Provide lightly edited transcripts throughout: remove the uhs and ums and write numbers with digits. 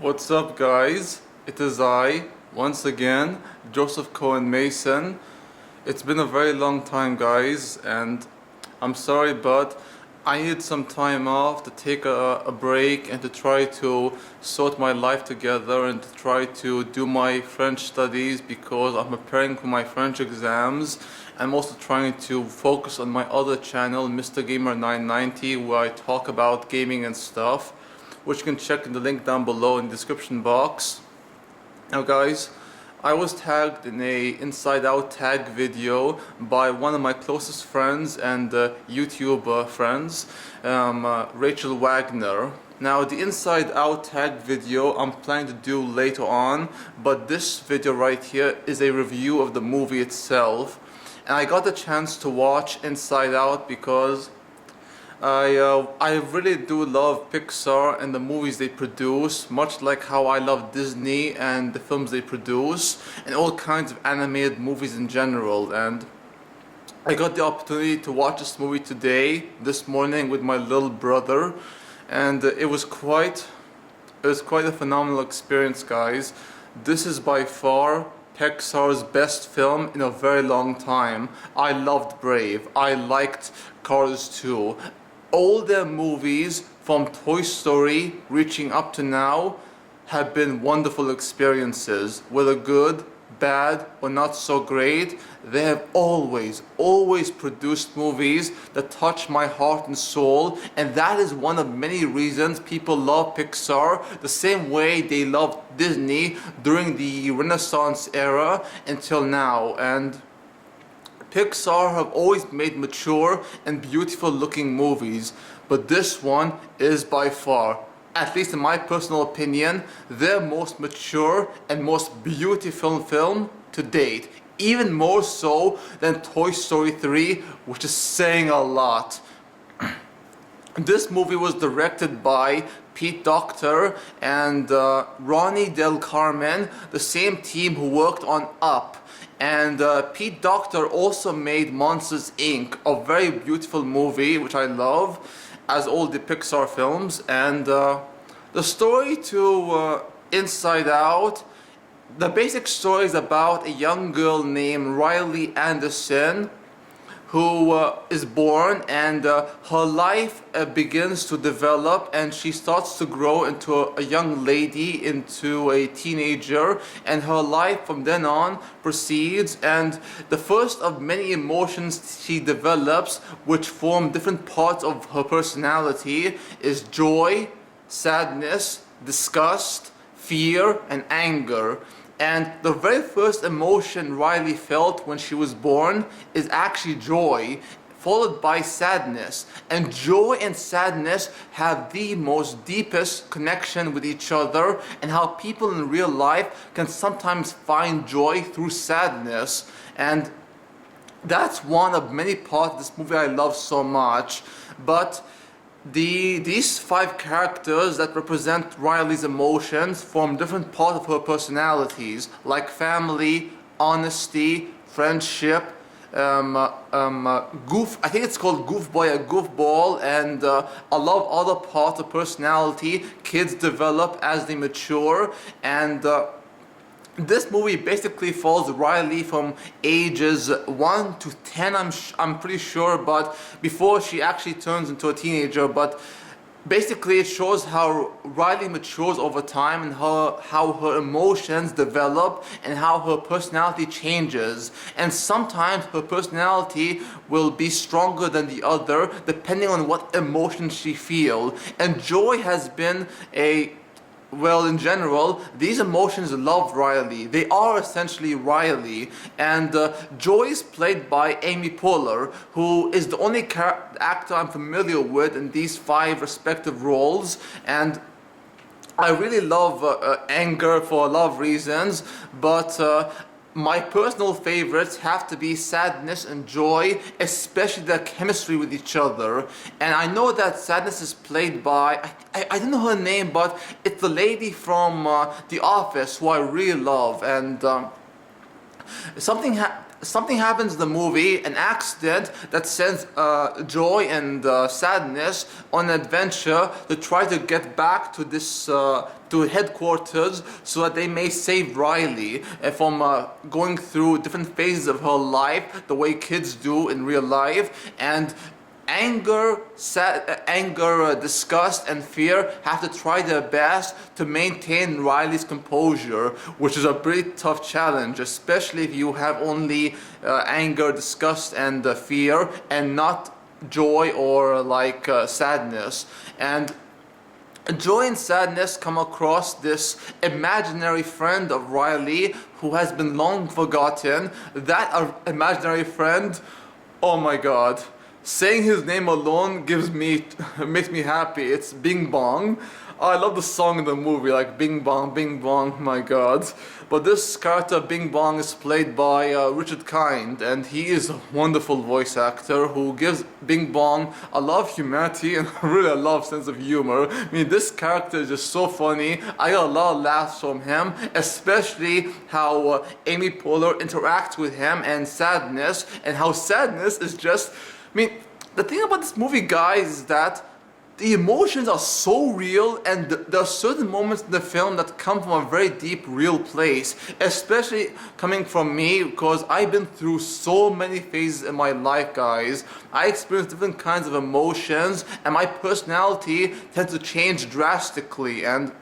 What's up, guys? It is I, once again, Joseph Cohen Mason. It's been a very long time, guys, and I'm sorry, but I needed some time off to take a break and to try to sort my life together and to try to do my French studies because I'm preparing for my French exams. I'm also trying to focus on my other channel, Mr. Gamer 990, where I talk about gaming and stuff, which you can check in the link down below in the description box. Now guys, I was tagged in a Inside Out tag video by one of my closest friends and YouTube friends, Rachel Wagner. Now the Inside Out tag video I'm planning to do later on, but this video right here is a review of the movie itself. And I got the chance to watch Inside Out because I really do love Pixar and the movies they produce, much like how I love Disney and the films they produce, and all kinds of animated movies in general. And I got the opportunity to watch this movie this morning with my little brother, and it was quite a phenomenal experience, guys. This is by far Pixar's best film in a very long time. I loved Brave. I liked Cars 2. All their movies from Toy Story reaching up to now have been wonderful experiences. Whether good, bad, or not so great, they have always produced movies that touch my heart and soul, and that is one of many reasons people love Pixar the same way they loved Disney during the Renaissance era until now. And Pixar have always made mature and beautiful looking movies, but this one is by far, at least in my personal opinion, their most mature and most beautiful film to date. Even more so than Toy Story 3, which is saying a lot. This movie was directed by Pete Docter and Ronnie Del Carmen, the same team who worked on Up. And Pete Docter also made Monsters Inc., a very beautiful movie which I love, as all the Pixar films. And the story to Inside Out, the basic story is about a young girl named Riley Anderson who is born, and her life begins to develop, and she starts to grow into a young lady, into a teenager, and her life from then on proceeds. And the first of many emotions she develops, which form different parts of her personality, is joy, sadness, disgust, fear, and anger. And the very first emotion Riley felt when she was born is actually joy, followed by sadness. And joy and sadness have the most deepest connection with each other, and how people in real life can sometimes find joy through sadness. And that's one of many parts of this movie I love so much. But these five characters that represent Riley's emotions form different parts of her personalities, like family, honesty, friendship, I think it's called goofboy, a goofball, and a lot of other parts of personality kids develop as they mature. And this movie basically follows Riley from ages 1 to 10, I'm pretty sure, but before she actually turns into a teenager. But basically it shows how Riley matures over time, and how her emotions develop, and how her personality changes. And sometimes her personality will be stronger than the other depending on what emotions she feels. And joy has been in general, these emotions love Riley. They are essentially Riley. And Joy is played by Amy Poehler, who is the only actor I'm familiar with in these five respective roles. And I really love Anger for a lot of reasons, but my personal favorites have to be Sadness and Joy, especially their chemistry with each other. And I know that Sadness is played by, I don't know her name, but it's the lady from The Office, who I really love. And something something happens in the movie, an accident that sends Joy and Sadness on an adventure to try to get back to this to headquarters so that they may save Riley from going through different phases of her life the way kids do in real life. And anger, disgust, and fear have to try their best to maintain Riley's composure, which is a pretty tough challenge, especially if you have only anger, disgust, and fear, and not joy or like sadness. And Joy and Sadness come across this imaginary friend of Riley who has been long forgotten. That imaginary friend, oh my god. Saying his name alone makes me happy. It's Bing Bong. I love the song in the movie, like Bing Bong, my god. But this character, Bing Bong, is played by Richard Kind, and he is a wonderful voice actor who gives Bing Bong a lot of humanity and really a lot of sense of humor. I mean, this character is just so funny. I got a lot of laughs from him, especially how Amy Poehler interacts with him and Sadness, and how Sadness is just... I mean, the thing about this movie, guys, is that the emotions are so real, and there are certain moments in the film that come from a very deep, real place, especially coming from me, because I've been through so many phases in my life, guys. I experienced different kinds of emotions, and my personality tends to change drastically, and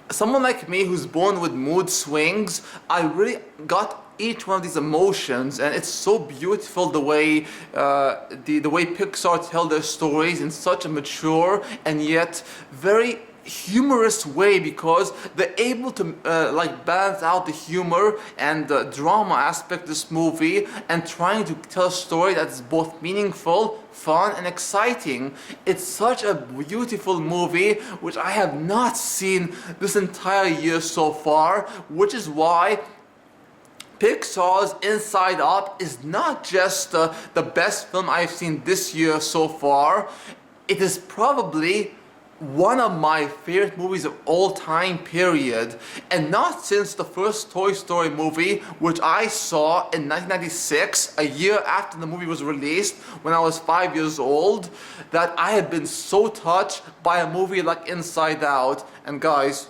someone like me who's born with mood swings, I really got each one of these emotions, and it's so beautiful the way the way Pixar tell their stories in such a mature and yet very humorous way, because they're able to like balance out the humor and the drama aspect of this movie and trying to tell a story that's both meaningful, fun, and exciting. It's such a beautiful movie which I have not seen this entire year so far, which is why Pixar's Inside Out is not just the best film I've seen this year so far. It is probably one of my favorite movies of all time, period. And not since the first Toy Story movie, which I saw in 1996, a year after the movie was released, when I was 5 years old, that I had been so touched by a movie like Inside Out. And guys,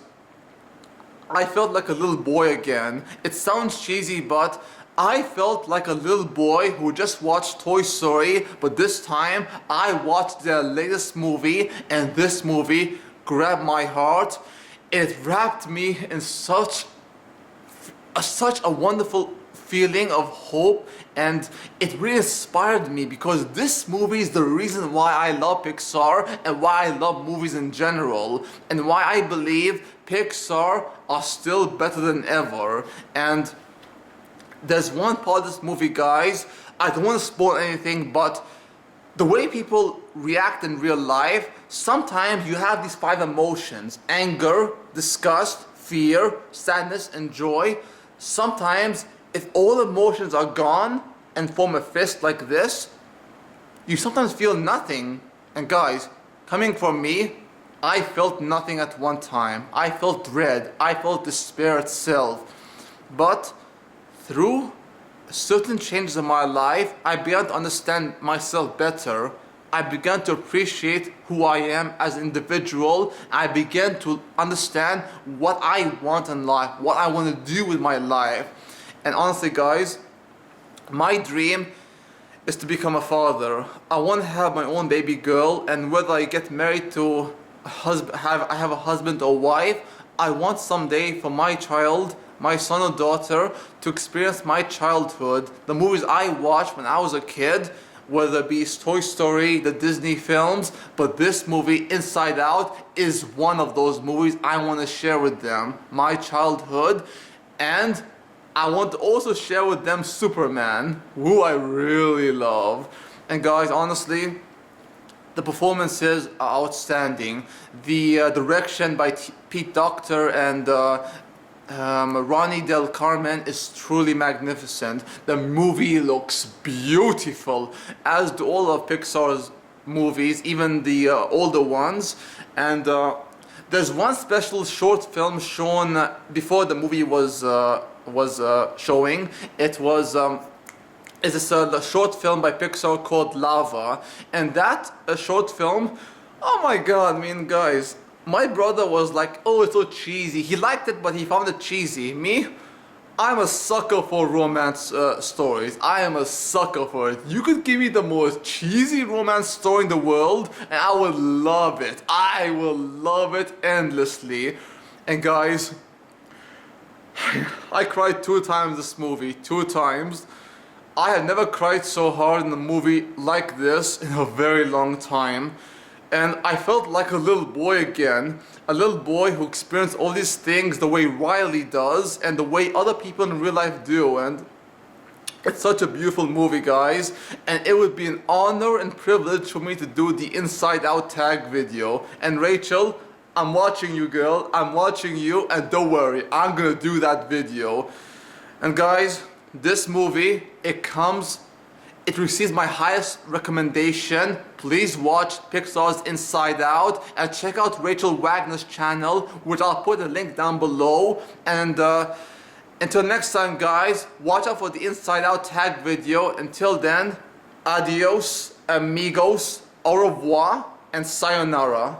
I felt like a little boy again. It sounds cheesy, but I felt like a little boy who just watched Toy Story, but this time I watched their latest movie, and this movie grabbed my heart. It wrapped me in such a wonderful feeling of hope, and it really inspired me, because this movie is the reason why I love Pixar and why I love movies in general, and why I believe Pixar are still better than ever. And there's one part of this movie, guys, I don't want to spoil anything, but the way people react in real life, sometimes you have these 5 emotions: anger, disgust, fear, sadness, and joy. Sometimes, if all emotions are gone and form a fist like this, you sometimes feel nothing. And guys, coming from me, I felt nothing at one time. I felt dread. I felt despair itself. But through certain changes in my life, I began to understand myself better. I began to appreciate who I am as an individual. I began to understand what I want in life, what I want to do with my life. And honestly, guys, my dream is to become a father. I want to have my own baby girl, and whether I get married to I have a husband or wife, I want someday for my child, my son or daughter, to experience my childhood, the movies I watched when I was a kid, whether it be Toy Story, the Disney films, but this movie, Inside Out, is one of those movies I want to share with them, my childhood. And I want to also share with them Superman, who I really love. And guys, honestly, the performances are outstanding. The direction by Pete Docter and Ronnie Del Carmen is truly magnificent. The movie looks beautiful, as do all of Pixar's movies, even the older ones. And there's one special short film shown before the movie was was showing. It was it's a short film by Pixar called Lava, and that short film, oh my god, I mean guys, my brother was like, oh, it's so cheesy. He liked it, but he found it cheesy. Me, I'm a sucker for romance stories. I am a sucker for it. You could give me the most cheesy romance story in the world and I will love it. I will love it endlessly. And guys, I cried 2 times this movie, 2 times. I have never cried so hard in a movie like this in a very long time. And I felt like a little boy again, a little boy who experienced all these things the way Riley does and the way other people in real life do. And it's such a beautiful movie, guys, and it would be an honor and privilege for me to do the Inside Out tag video. And Rachel, I'm watching you, girl, I'm watching you, and don't worry, I'm gonna do that video. And guys, this movie, it receives my highest recommendation. Please watch Pixar's Inside Out and check out Rachel Wagner's channel, which I'll put a link down below. And until next time, guys, watch out for the Inside Out tag video. Until then, adios, amigos, au revoir, and sayonara.